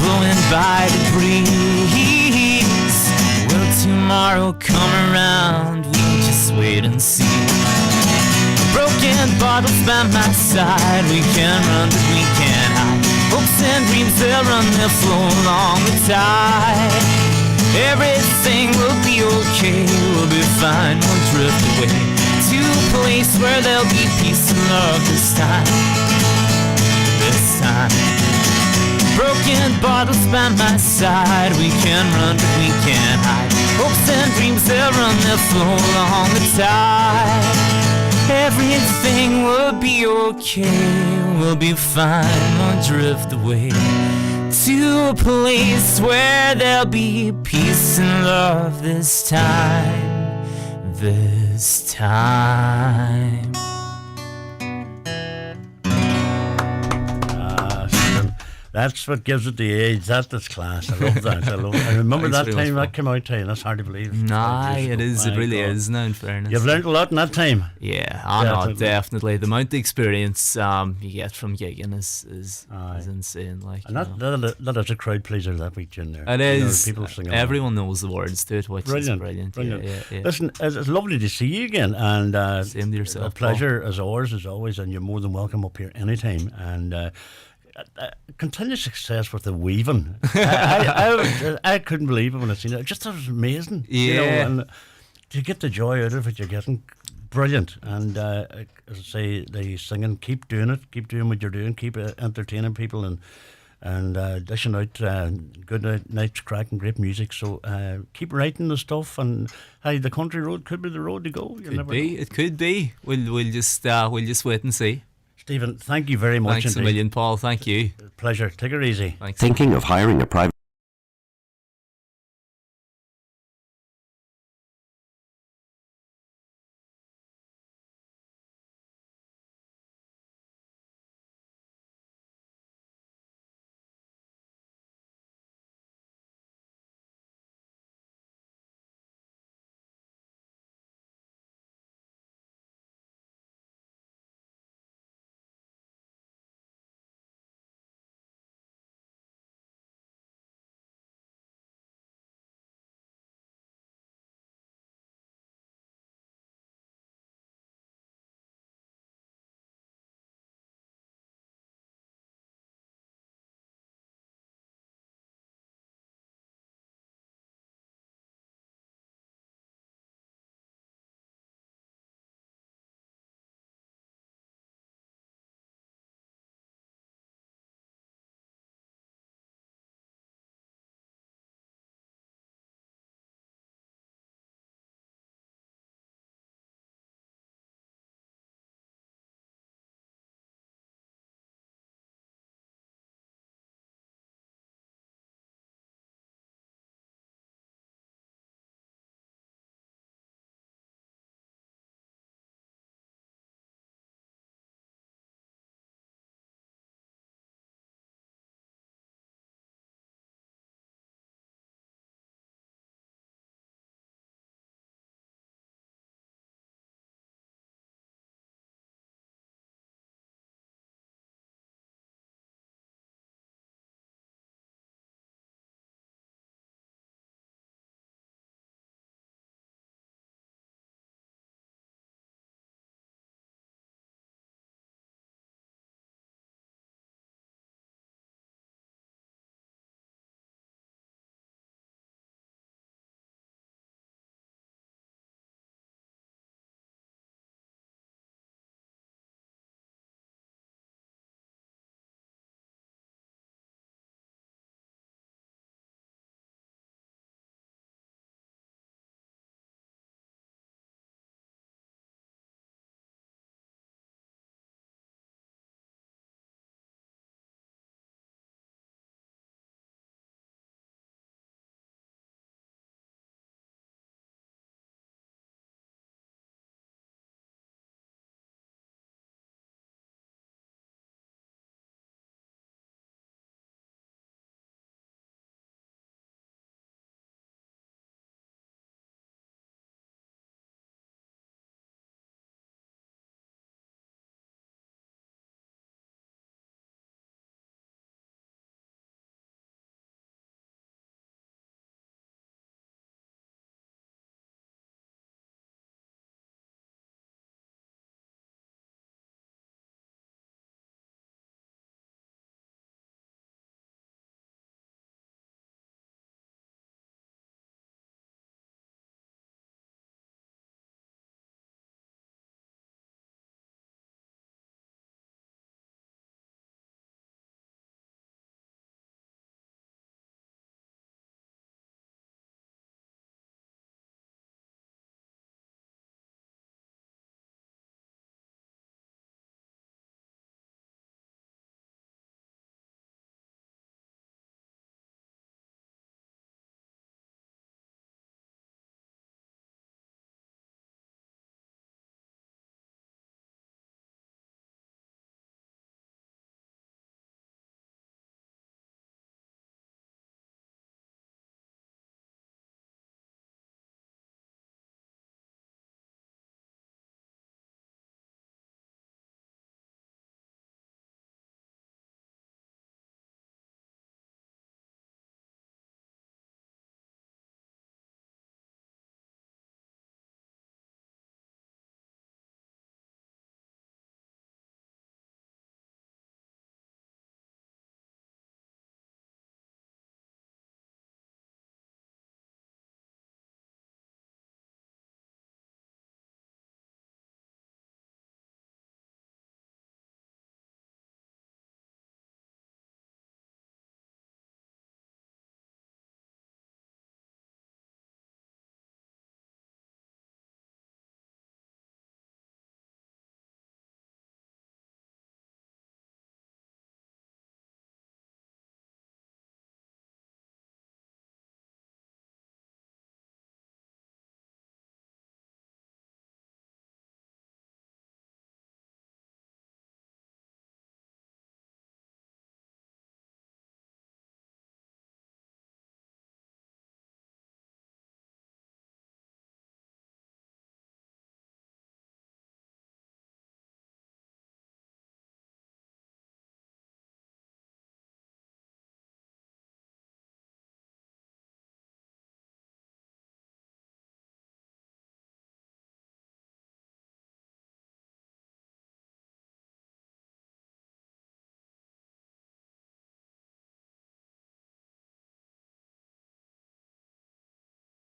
blowing by the breeze. Will tomorrow come around? We'll just let's wait and see. Broken bottles by my side, we can run but we can't hide. Hopes and dreams, they'll run, they'll flow along the tide. Everything will be okay, we'll be fine, we'll drift away to a place where there'll be peace and love this time. This time. Broken bottles by my side, we can run but we can't hide. Hopes and dreams, they'll run, they'll flow along the tide. Everything will be okay, we'll be fine, we'll drift away to a place where there'll be peace and love this time, this time. That's what gives it the age. That's its class. I love that. I remember that time that came out. That's hard to believe. Nah, it is. It really is. Now, in fairness, you've learned a lot in that time. Yeah, I know, definitely. The amount of experience you get from gigging is insane. Like, and that is a crowd pleaser that week in there. It is. People singing. Everyone knows the words to it, which is brilliant. Yeah. Listen, it's lovely to see you again, and same to yourself. A pleasure as ours as always, and you're more than welcome up here anytime. And continued success with the weaving. I couldn't believe it when I seen it. I just thought it was amazing. Yeah. And to get the joy out of it, you're getting brilliant. And as I say, the singing, keep doing it. Keep doing what you're doing. Keep entertaining people and dishing out good night's crack and great music. So keep writing the stuff. And hey, the country road could be the road to go. It could be. We'll just wait and see. Stephen, thank you very much. Thanks a million, Paul. Thank you. Pleasure. Take it easy. Thanks. Thinking of hiring a private